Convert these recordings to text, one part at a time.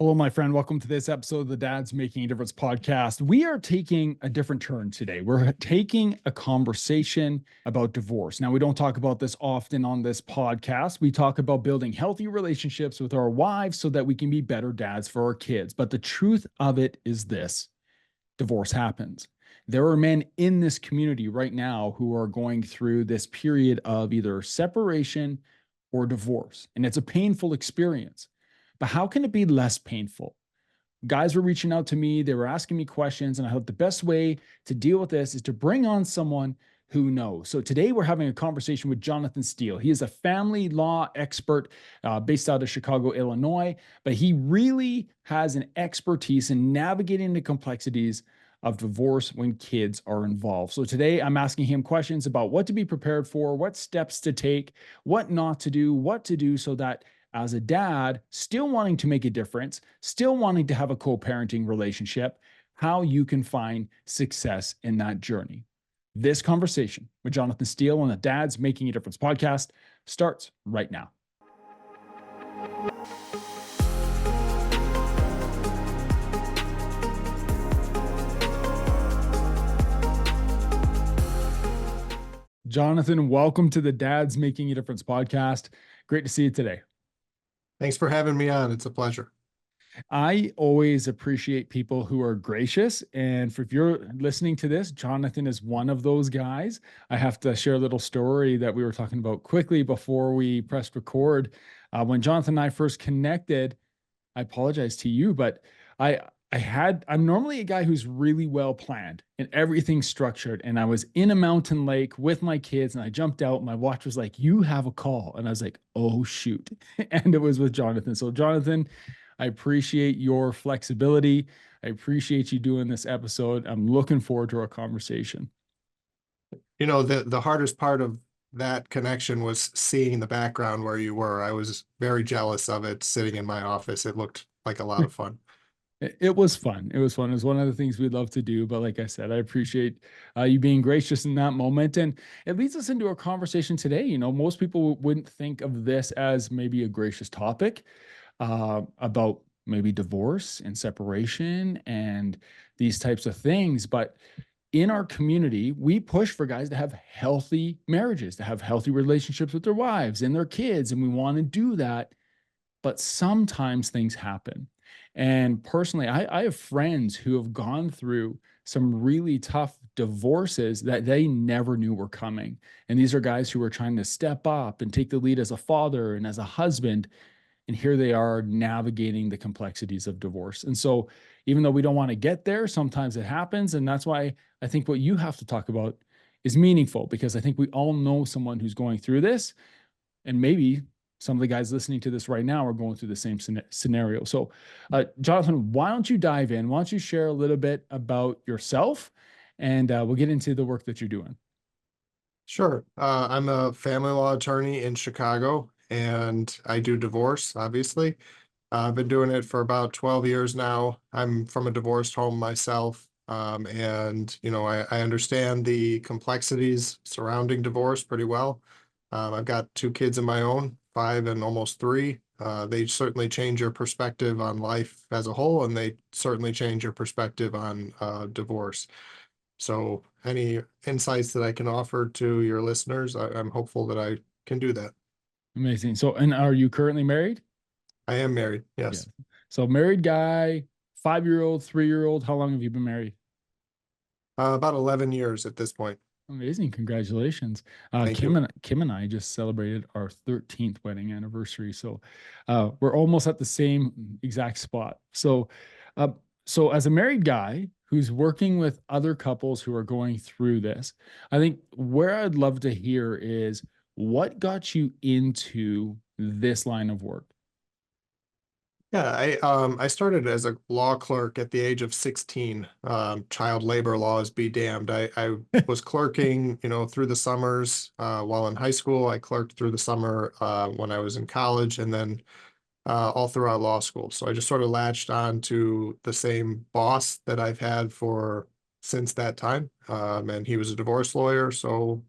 Hello, my friend. Welcome to this episode of the Dad's Making a Difference podcast. We are taking a different turn today. We're taking a conversation about divorce. Now, we don't talk about this often on this podcast. We talk about building healthy relationships with our wives so that we can be better dads for our kids. But the truth of it is this: divorce happens. There are men in this community right now who are going through this period of either separation or divorce, and it's a painful experience. But how can it be less painful? Guys were reaching out to me, they were asking me questions, and I thought the best way to deal with this is to bring on someone who knows. So today we're having a conversation with Jonathan Steele. He is a family law expert based out of Chicago, Illinois, but he really has an expertise in navigating the complexities of divorce when kids are involved. So today I'm asking him questions about what to be prepared for, what steps to take, what not to do, what to do so that as a dad, still wanting to make a difference, still wanting to have a co-parenting relationship, how you can find success in that journey. This conversation with Jonathan Steele on the Dad's Making a Difference podcast starts right now. Jonathan, welcome to the Dad's Making a Difference podcast. Great to see you today. Thanks for having me on. It's a pleasure. I always appreciate people who are gracious. And if you're listening to this, Jonathan is one of those guys. I have to share a little story that we were talking about quickly before we pressed record. When Jonathan and I first connected, I apologize to you, but I'm normally a guy who's really well planned and everything's structured. And I was in a mountain lake with my kids and I jumped out. My watch was like, "You have a call." And I was like, "Oh, shoot." And it was with Jonathan. So, Jonathan, I appreciate your flexibility. I appreciate you doing this episode. I'm looking forward to our conversation. You know, the hardest part of that connection was seeing the background where you were. I was very jealous of it sitting in my office. It looked like a lot of fun. It was fun. It was fun. It was one of the things we'd love to do. But like I said, I appreciate you being gracious in that moment. And it leads us into our conversation today. You know, most people wouldn't think of this as maybe a gracious topic about maybe divorce and separation and these types of things. But in our community, we push for guys to have healthy marriages, to have healthy relationships with their wives and their kids. And we want to do that. But sometimes things happen. And personally, I have friends who have gone through some really tough divorces that they never knew were coming. And these are guys who are trying to step up and take the lead as a father and as a husband. And here they are navigating the complexities of divorce. And so, even though we don't want to get there, sometimes it happens. And that's why I think what you have to talk about is meaningful, because I think we all know someone who's going through this. And maybe some of the guys listening to this right now are going through the same scenario. So, Jonathan, why don't you dive in? Why don't you share a little bit about yourself, and we'll get into the work that you're doing. Sure. I'm a family law attorney in Chicago, and I do divorce, obviously. I've been doing it for about 12 years now. I'm from a divorced home myself. And, you know, I understand the complexities surrounding divorce pretty well. I've got two kids of my own, 5 and almost 3. They certainly change your perspective on life as a whole, and they certainly change your perspective on divorce. So any insights that I can offer to your listeners, I'm hopeful that I can do that. Amazing. So, and are you currently married? I am married, Yeah. yes. So, married guy, 5-year-old, 3-year-old. How long have you been married? About 11 years at this point. Amazing. Congratulations. Thank you. Kim and I just celebrated our 13th wedding anniversary. So we're almost at the same exact spot. So uh, so as a married guy who's working with other couples who are going through this, I think where I'd love to hear is what got you into this line of work? Yeah, I started as a law clerk at the age of 16. Child labor laws be damned. I was clerking, you know, through the summers while in high school. I clerked through the summer when I was in college, and then all throughout law school. So I just sort of latched on to the same boss that I've had for since that time. And he was a divorce lawyer, so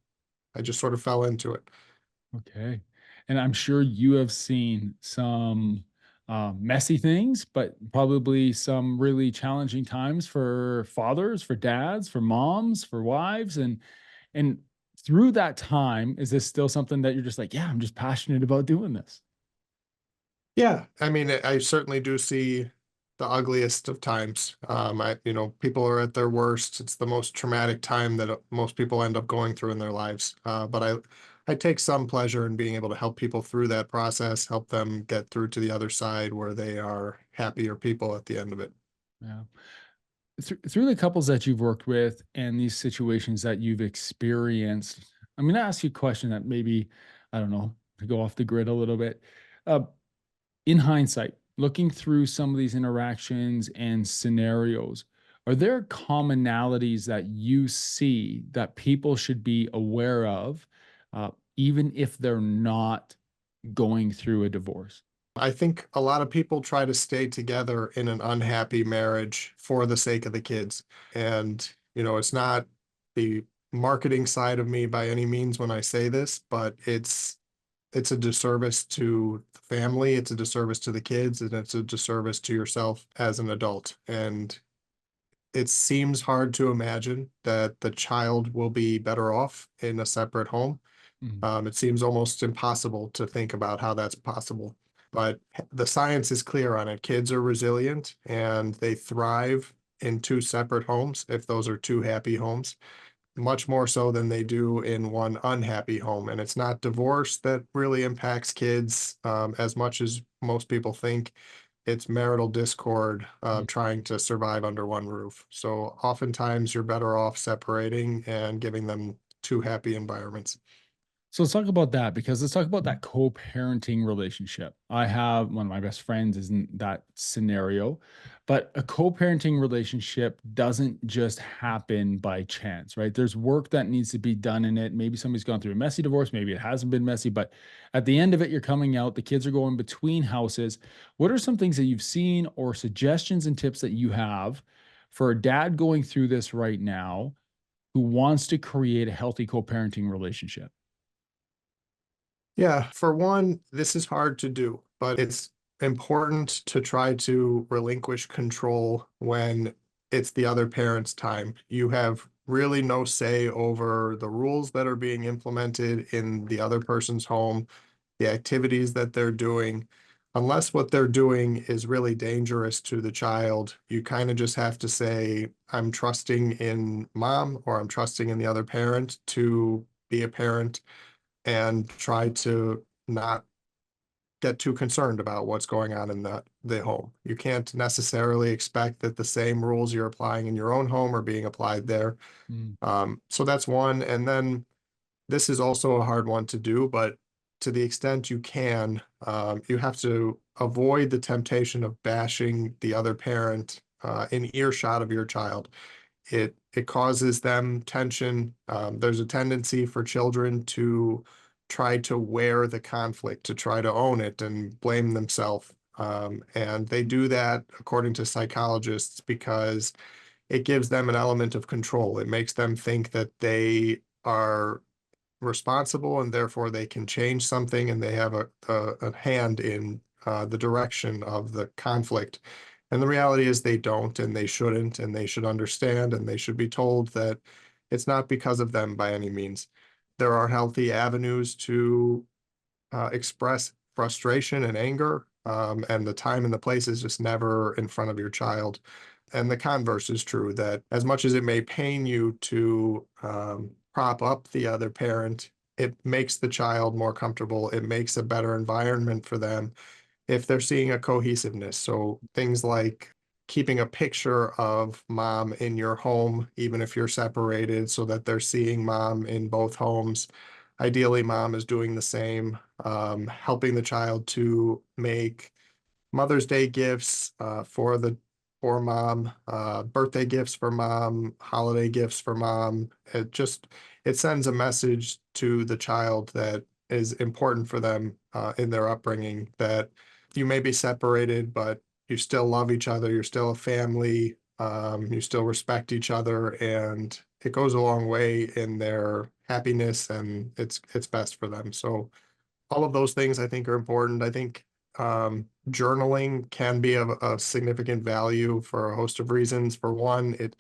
I just sort of fell into it. Okay. And I'm sure you have seen some messy things, but probably some really challenging times for fathers, for dads, for moms, for wives, and through that time, is this still something that you're just like, yeah, I'm just passionate about doing this? Yeah, I mean, I certainly do see the ugliest of times. People are at their worst. It's the most traumatic time that most people end up going through in their lives. But I take some pleasure in being able to help people through that process, help them get through to the other side where they are happier people at the end of it. Yeah. Through the couples that you've worked with and these situations that you've experienced, I'm going to ask you a question that maybe, I don't know, to go off the grid a little bit. Uh, in hindsight, looking through some of these interactions and scenarios, are there commonalities that you see that people should be aware of, even if they're not going through a divorce? I think a lot of people try to stay together in an unhappy marriage for the sake of the kids. And, it's not the marketing side of me by any means when I say this, but it's a disservice to the family, it's a disservice to the kids, and it's a disservice to yourself as an adult. And it seems hard to imagine that the child will be better off in a separate home. Mm, It seems almost impossible to think about how that's possible. But the science is clear on it. Kids are resilient and they thrive in two separate homes if those are two happy homes, much more so than they do in one unhappy home. And it's not divorce that really impacts kids as much as most people think. It's marital discord, mm. trying to survive under one roof. So oftentimes you're better off separating and giving them two happy environments. So let's talk about that, because let's talk about that co-parenting relationship. I have one of my best friends is in that scenario, but a co-parenting relationship doesn't just happen by chance, right? There's work that needs to be done in it. Maybe somebody's gone through a messy divorce, maybe it hasn't been messy, but at the end of it, you're coming out, the kids are going between houses. What are some things that you've seen or suggestions and tips that you have for a dad going through this right now who wants to create a healthy co-parenting relationship? Yeah, for one, this is hard to do, but it's important to try to relinquish control when it's the other parent's time. You have really no say over the rules that are being implemented in the other person's home, the activities that they're doing. Unless what they're doing is really dangerous to the child, you kind of just have to say, I'm trusting in mom or I'm trusting in the other parent to be a parent and try to not get too concerned about what's going on in the home. You can't necessarily expect that the same rules you're applying in your own home are being applied there. Mm, So that's one. And then this is also a hard one to do, but to the extent you can, you have to avoid the temptation of bashing the other parent in earshot of your child. It causes them tension. There's a tendency for children to try to wear the conflict, to try to own it and blame themselves. And they do that, according to psychologists, because it gives them an element of control. It makes them think that they are responsible and therefore they can change something and they have a hand in the direction of the conflict. And the reality is they don't and they shouldn't, and they should understand and they should be told that it's not because of them by any means. There are healthy avenues to express frustration and anger, and the time and the place is just never in front of your child. And the converse is true, that as much as it may pain you to prop up the other parent, it makes the child more comfortable. It makes a better environment for them if they're seeing a cohesiveness. So things like keeping a picture of mom in your home, even if you're separated, so that they're seeing mom in both homes. Ideally, mom is doing the same, helping the child to make Mother's Day gifts for mom, birthday gifts for mom, holiday gifts for mom. It sends a message to the child that is important for them in their upbringing, that you may be separated, but you still love each other. You're still a family. You still respect each other, and it goes a long way in their happiness, and it's best for them. So all of those things I think are important. I think journaling can be of a significant value for a host of reasons. For one, it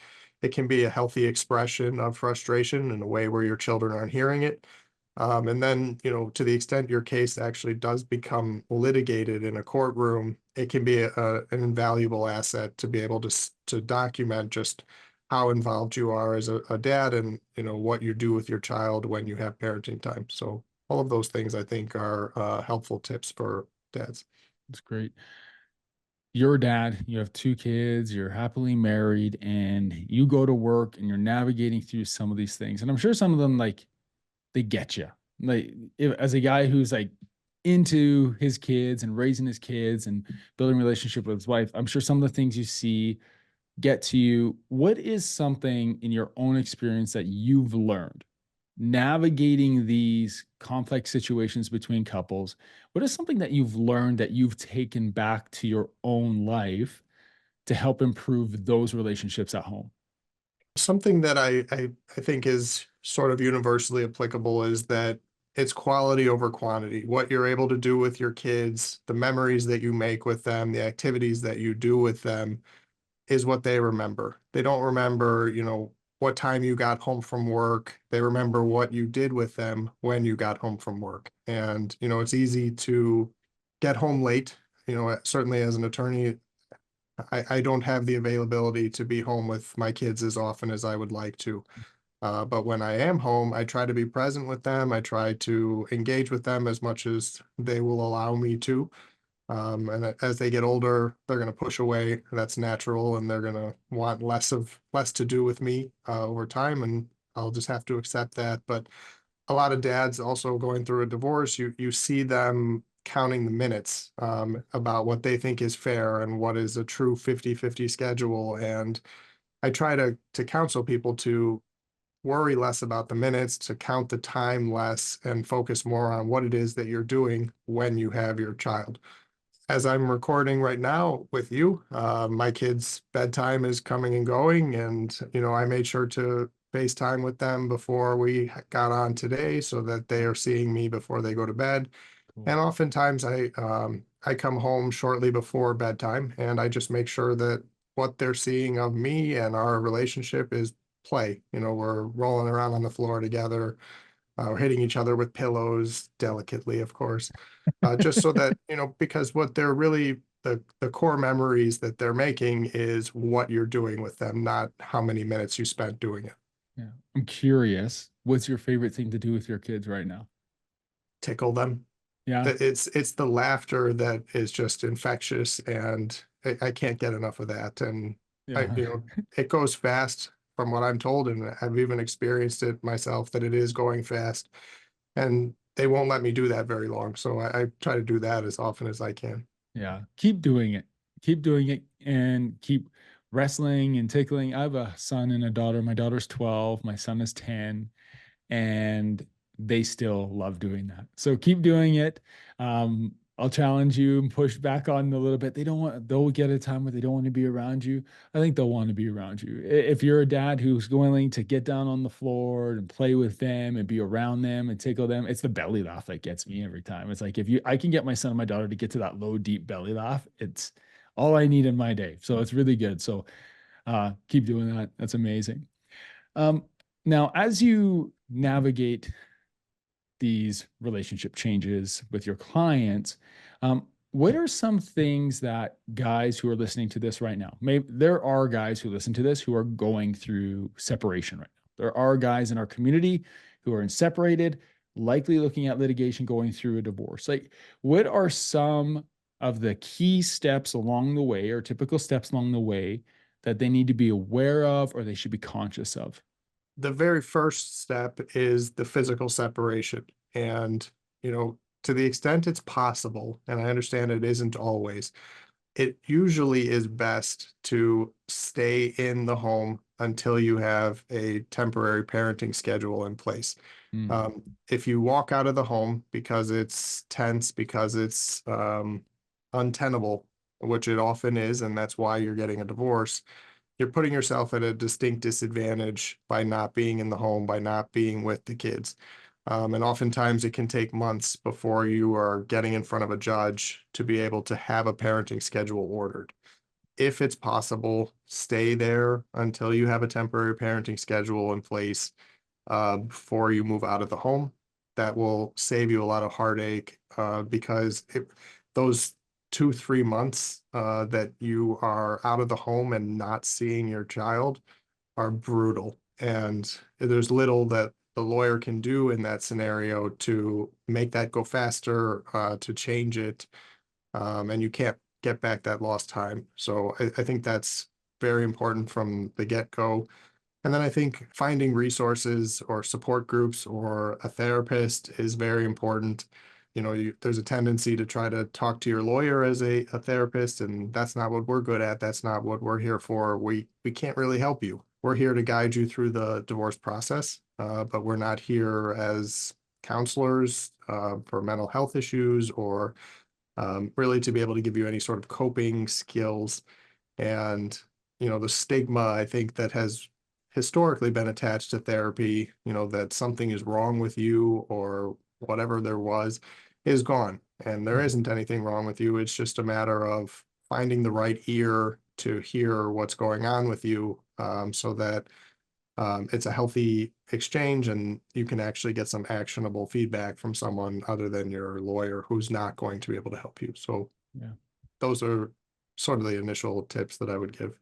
can be a healthy expression of frustration in a way where your children aren't hearing it. And then, to the extent your case actually does become litigated in a courtroom, it can be an invaluable asset to be able to document just how involved you are as a dad, and what you do with your child when you have parenting time. So all of those things I think are helpful tips for dads. It's great. You're a dad, you have two kids, you're happily married, and you go to work and you're navigating through some of these things. And I'm sure some of them, like, they get you. Like, as a guy who's like into his kids and raising his kids and building a relationship with his wife, I'm sure some of the things you see get to you. What is something in your own experience that you've learned navigating these complex situations between couples? What is something that you've learned that you've taken back to your own life to help improve those relationships at home? Something that I think is sort of universally applicable is that it's quality over quantity. What you're able to do with your kids, the memories that you make with them, the activities that you do with them is what they remember. They don't remember, what time you got home from work. They remember what you did with them when you got home from work. And, it's easy to get home late. Certainly as an attorney, I don't have the availability to be home with my kids as often as I would like to. But when I am home, I try to be present with them. I try to engage with them as much as they will allow me to. And as they get older, they're going to push away. That's natural, and they're going to want less to do with me over time, and I'll just have to accept that. But a lot of dads also going through a divorce, you see them counting the minutes about what they think is fair and what is a true 50-50 schedule. And I try to counsel people to worry less about the minutes, to count the time less, and focus more on what it is that you're doing when you have your child. As I'm recording right now with you, my kids' bedtime is coming and going, and I made sure to FaceTime with them before we got on today so that they are seeing me before they go to bed. Cool. And oftentimes I come home shortly before bedtime, and I just make sure that what they're seeing of me and our relationship is play. We're rolling around on the floor together, hitting each other with pillows delicately, of course, just so that, because what they're really, the core memories that they're making is what you're doing with them, not how many minutes you spent doing it. Yeah. I'm curious, what's your favorite thing to do with your kids right now? Tickle them. Yeah. It's the laughter that is just infectious, and I can't get enough of that. And I, Yeah. it goes fast from what I'm told, and I've even experienced it myself that it is going fast, and they won't let me do that very long. So I try to do that as often as I can. Yeah. Keep doing it. Keep doing it and keep wrestling and tickling. I have a son and a daughter. My daughter's 12, my son is 10, and they still love doing that. So keep doing it. I'll challenge you and push back on them a little bit. They'll get a time where they don't want to be around you. I think they'll want to be around you. If you're a dad who's willing to get down on the floor and play with them and be around them and tickle them, it's the belly laugh that gets me every time. It's like, I can get my son and my daughter to get to that low, deep belly laugh, it's all I need in my day. So it's really good. So keep doing that. That's amazing. Um, Now, as you navigate these relationship changes with your clients, what are some things that guys who are listening to this right now? Maybe there are guys who listen to this who are going through separation right now. There are guys in our community who are separated, likely looking at litigation, going through a divorce. Like, what are some of the key steps along the way, or typical steps along the way, that they need to be aware of or they should be conscious of? The very first step is the physical separation. And, to the extent it's possible, and I understand it isn't always, it usually is best to stay in the home until you have a temporary parenting schedule in place. Mm, If you walk out of the home because it's tense, because it's untenable, which it often is, and that's why you're getting a divorce, you're putting yourself at a distinct disadvantage by not being in the home, by not being with the kids. And oftentimes it can take months before you are getting in front of a judge to be able to have a parenting schedule ordered. If it's possible, stay there until you have a temporary parenting schedule in place before you move out of the home. That will save you a lot of heartache because those 2, 3 months that you are out of the home and not seeing your child are brutal. And there's little that the lawyer can do in that scenario to make that go faster, to change it. And you can't get back that lost time. So I think that's very important from the get-go. And then I think finding resources or support groups or a therapist is very important. There's a tendency to try to talk to your lawyer as a therapist, and that's not what we're good at. That's not what we're here for. We can't really help you. We're here to guide you through the divorce process, but we're not here as counselors for mental health issues or really to be able to give you any sort of coping skills. And the stigma, I think, that has historically been attached to therapy, that something is wrong with you or whatever there was, is gone. And there Mhm. isn't anything wrong with you. It's just a matter of finding the right ear to hear what's going on with you, so that it's a healthy exchange and you can actually get some actionable feedback from someone other than your lawyer who's not going to be able to help you. So Yeah. those are sort of the initial tips that I would give.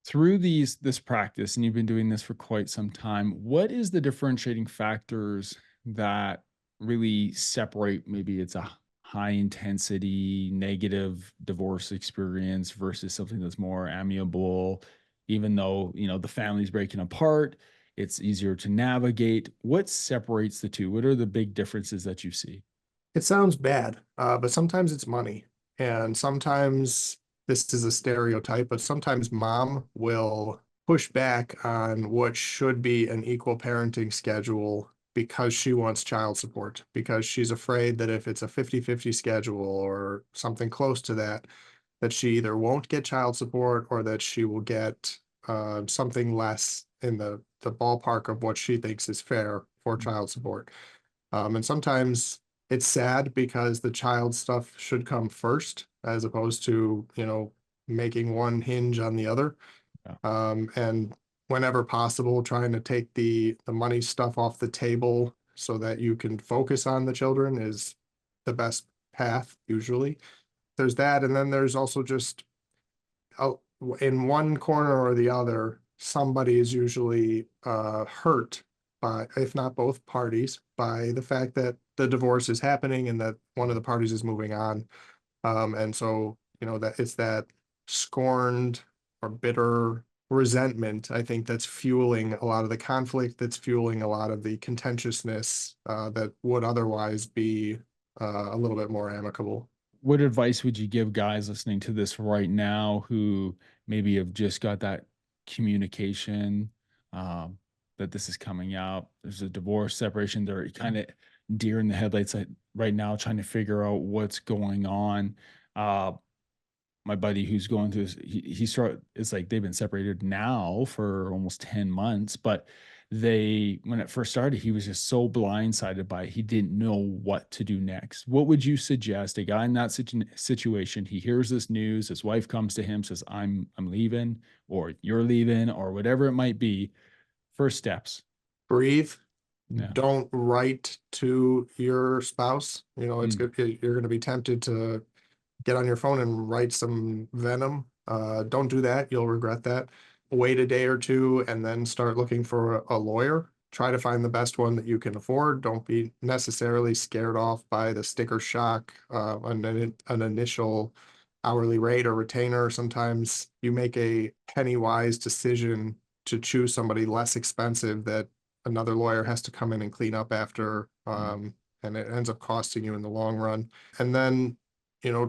Through this practice, and you've been doing this for quite some time, what is the differentiating factors that really separate, maybe it's a high intensity negative divorce experience versus something that's more amiable, even though, the family's breaking apart, it's easier to navigate. What separates the two? What are the big differences that you see? It sounds bad, but sometimes it's money. And sometimes this is a stereotype, but sometimes mom will push back on what should be an equal parenting schedule because she wants child support, because she's afraid that if it's a 50-50 schedule or something close to that, that she either won't get child support or that she will get something less in the ballpark of what she thinks is fair for Mm, child support. And sometimes it's sad because the child stuff should come first as opposed to, making one hinge on the other. yeah. And whenever possible, trying to take the money stuff off the table so that you can focus on the children is the best path usually. There's that, and then there's also just oh, in one corner or the other, somebody is usually hurt by, if not both parties, by the fact that the divorce is happening and that one of the parties is moving on. And so, that it's that scorned or bitter resentment, I think, that's fueling a lot of the conflict, that's fueling a lot of the contentiousness that would otherwise be a little bit more amicable. What advice would you give guys listening to this right now who maybe have just got that communication, that this is coming out? There's a divorce, separation. They're kind of deer in the headlights right now, trying to figure out what's going on. Uh, my buddy who's going through this, he start it's like they've been separated now for almost 10 months, but when it first started, he was just so blindsided by it. He didn't know what to do next. What would you suggest a guy in that situation? He hears this news, his wife comes to him, says, I'm leaving, or you're leaving, or whatever it might be. First steps. Breathe. Yeah. Don't write to your spouse. It's Mm, good. You're going to be tempted to get on your phone and write some venom. Don't do that. You'll regret that. Wait a day or two and then start looking for a lawyer. Try to find the best one that you can afford. Don't be necessarily scared off by the sticker shock, an initial hourly rate or retainer. Sometimes you make a penny wise decision to choose somebody less expensive that another lawyer has to come in and clean up after, mm, and it ends up costing you in the long run. And then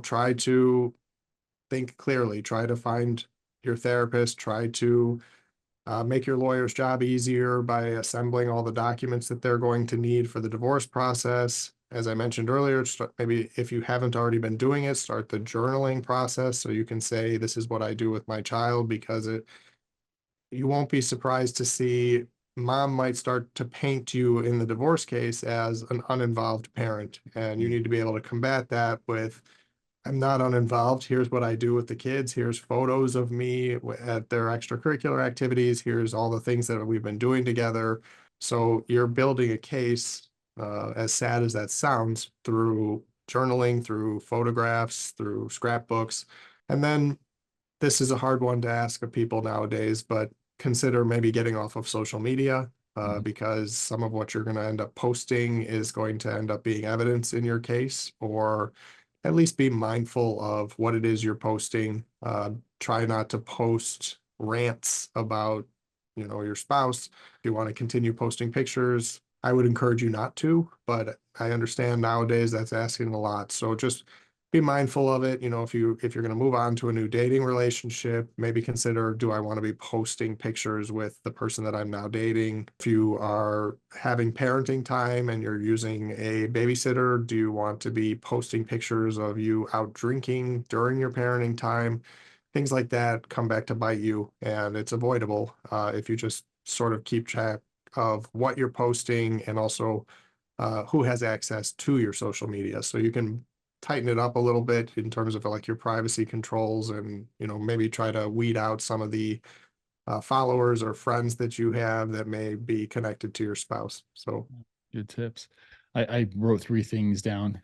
try to think clearly, try to find your therapist, try to make your lawyer's job easier by assembling all the documents that they're going to need for the divorce process. As I mentioned earlier, maybe if you haven't already been doing it, start the journaling process so you can say, this is what I do with my child, because you won't be surprised to see mom might start to paint you in the divorce case as an uninvolved parent. And you Mm, need to be able to combat that with, I'm not uninvolved. Here's what I do with the kids. Here's photos of me at their extracurricular activities. Here's all the things that we've been doing together. So you're building a case, as sad as that sounds, through journaling, through photographs, through scrapbooks. And then this is a hard one to ask of people nowadays, but consider maybe getting off of social media, mhm. because some of what you're going to end up posting is going to end up being evidence in your case, or at least be mindful of what it is you're posting. Try not to post rants about, your spouse. If you want to continue posting pictures, I would encourage you not to, but I understand nowadays that's asking a lot. So just be mindful of it. If you're going to move on to a new dating relationship, maybe consider, do I want to be posting pictures with the person that I'm now dating? If you are having parenting time and you're using a babysitter, do you want to be posting pictures of you out drinking during your parenting time? Things like that come back to bite you, and it's avoidable if you just sort of keep track of what you're posting, and also who has access to your social media. So you can tighten it up a little bit in terms of like your privacy controls, and maybe try to weed out some of the followers or friends that you have that may be connected to your spouse. So Good tips. I wrote three things down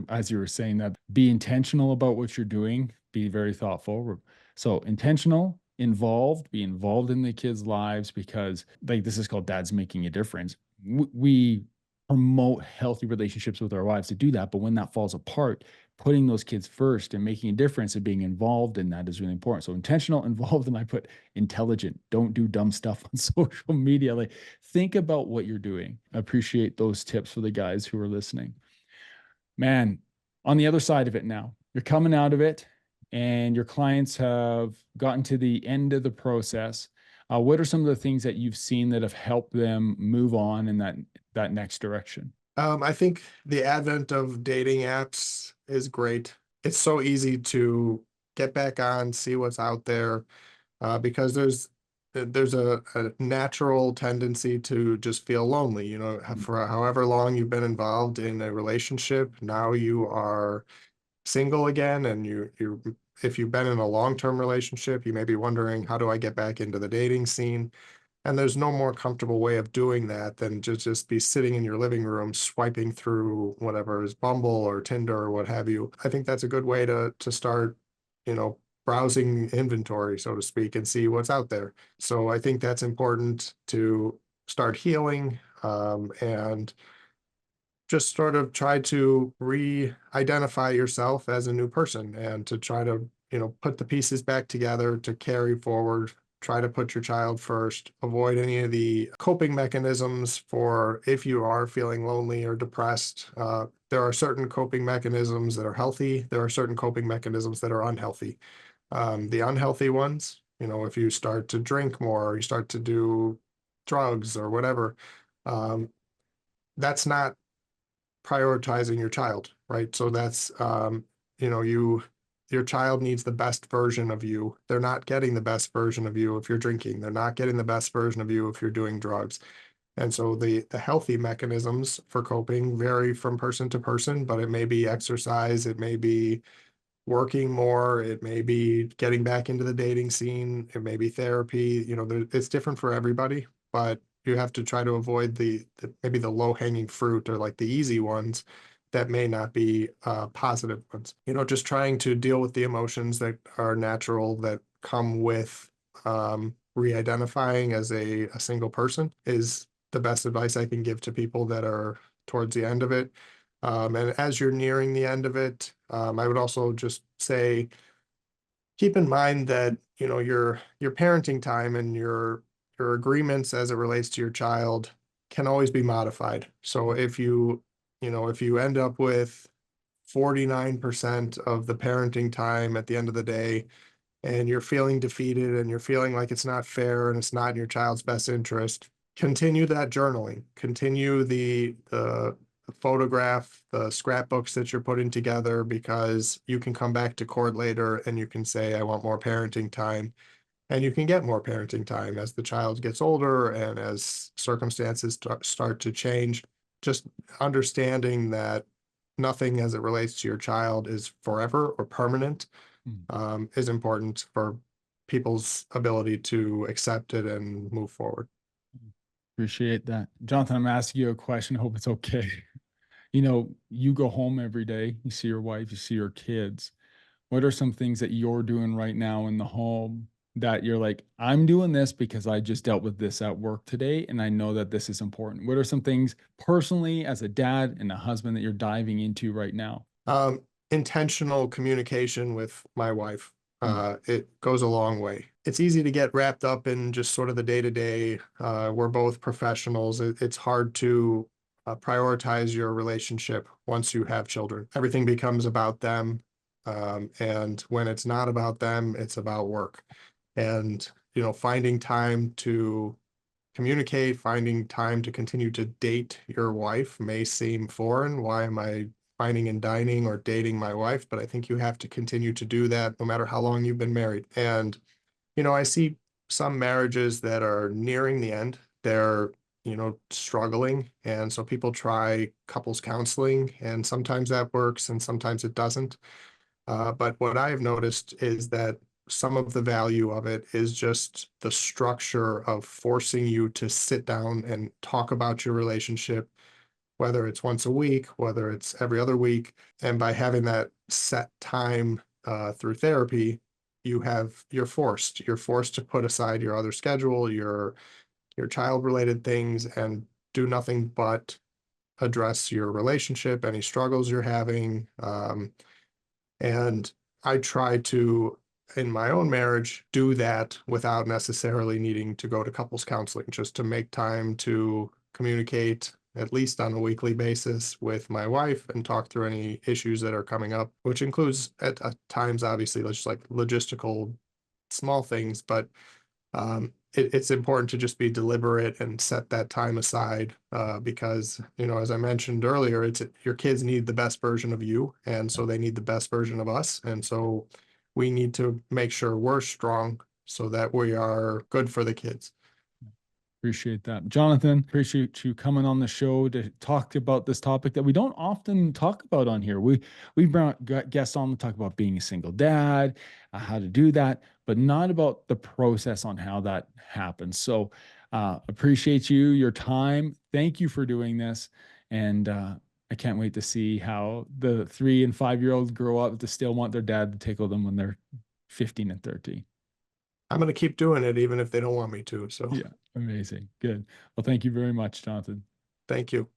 as you were saying that. Be intentional about what you're doing, be very thoughtful. So intentional, involved, be involved in the kids' lives, because like this is called dads making a difference. We promote healthy relationships with our wives to do that. But when that falls apart, putting those kids first and making a difference and being involved in that is really important. So intentional, involved, and I put intelligent. Don't do dumb stuff on social media. Like think about what you're doing. I appreciate those tips for the guys who are listening. Man, on the other side of it now, you're coming out of it and your clients have gotten to the end of the process. What are some of the things that you've seen that have helped them move on in that next direction? I think the advent of dating apps is great. It's so easy to get back on, see what's out there, because there's a natural tendency to just feel lonely. For however long you've been involved in a relationship, now you are single again, and you if you've been in a long-term relationship, you may be wondering, how do I get back into the dating scene? And there's no more comfortable way of doing that than just be sitting in your living room swiping through whatever is Bumble or Tinder or what have you. I think that's a good way to start, you know, browsing inventory, so to speak, and see what's out there. So I think that's important to start healing, and just sort of try to re-identify yourself as a new person, and to try to, put the pieces back together to carry forward. Try to put your child first, avoid any of the coping mechanisms for if you are feeling lonely or depressed. There are certain coping mechanisms that are healthy. There are certain coping mechanisms that are unhealthy. The unhealthy ones, if you start to drink more, or you start to do drugs or whatever, um, that's not prioritizing your child, right? So that's, you know, you, your child needs the best version of you. They're not getting the best version of you if you're drinking. They're not getting the best version of you if you're doing drugs. And so the healthy mechanisms for coping vary from person to person, but it may be exercise, it may be working more, it may be getting back into the dating scene, it may be therapy. It's different for everybody, but you have to try to avoid the maybe the low hanging fruit, or like the easy ones that may not be positive ones. Just trying to deal with the emotions that are natural, that come with re-identifying as a single person, is the best advice I can give to people that are towards the end of it. And as you're nearing the end of it, I would also just say, keep in mind that, your parenting time and your agreements as it relates to your child can always be modified. So if you end up with 49% of the parenting time at the end of the day, and you're feeling defeated and you're feeling like it's not fair and it's not in your child's best interest, continue that journaling, continue the photograph, the scrapbooks that you're putting together, because you can come back to court later and you can say, I want more parenting time. And you can get more parenting time as the child gets older and as circumstances start to change. Just understanding that nothing as it relates to your child is forever or permanent Mm. is important for people's ability to accept it and move forward. Appreciate that. Jonathan, I'm asking you a question. I hope it's okay. You go home every day, you see your wife, you see your kids. What are some things that you're doing right now in the home that you're like, I'm doing this because I just dealt with this at work today and I know that this is important? What are some things personally as a dad and a husband that you're diving into right now? Intentional communication with my wife. Mm, It goes a long way. It's easy to get wrapped up in just sort of the day to day. We're both professionals. It's hard to prioritize your relationship once you have children. Everything becomes about them. And when it's not about them, it's about work. And, finding time to communicate, finding time to continue to date your wife may seem foreign. Why am I fining and dining or dating my wife? But I think you have to continue to do that no matter how long you've been married. And, I see some marriages that are nearing the end. They're, struggling. And so people try couples counseling, and sometimes that works and sometimes it doesn't. But what I've noticed is that some of the value of it is just the structure of forcing you to sit down and talk about your relationship, whether it's once a week, whether it's every other week. And by having that set time through therapy, you're forced to put aside your other schedule, your child related things, and do nothing but address your relationship, any struggles you're having. And I try to, in my own marriage, do that without necessarily needing to go to couples counseling, just to make time to communicate at least on a weekly basis with my wife and talk through any issues that are coming up, which includes at times, obviously, just like logistical small things, but it's important to just be deliberate and set that time aside because, as I mentioned earlier, it's your kids need the best version of you, and so they need the best version of us, and so we need to make sure we're strong so that we are good for the kids. appreciate that. Jonathan, appreciate you coming on the show to talk about this topic that we don't often talk about on here. We got guests on to talk about being a single dad, how to do that, but not about the process on how that happens. So appreciate your time. Thank you for doing this. And I can't wait to see how the 3 and 5 year olds grow up to still want their dad to tickle them when they're 15 and 13. I'm going to keep doing it even if they don't want me to. So Yeah, amazing. Good. Well, thank you very much, Jonathan. thank you.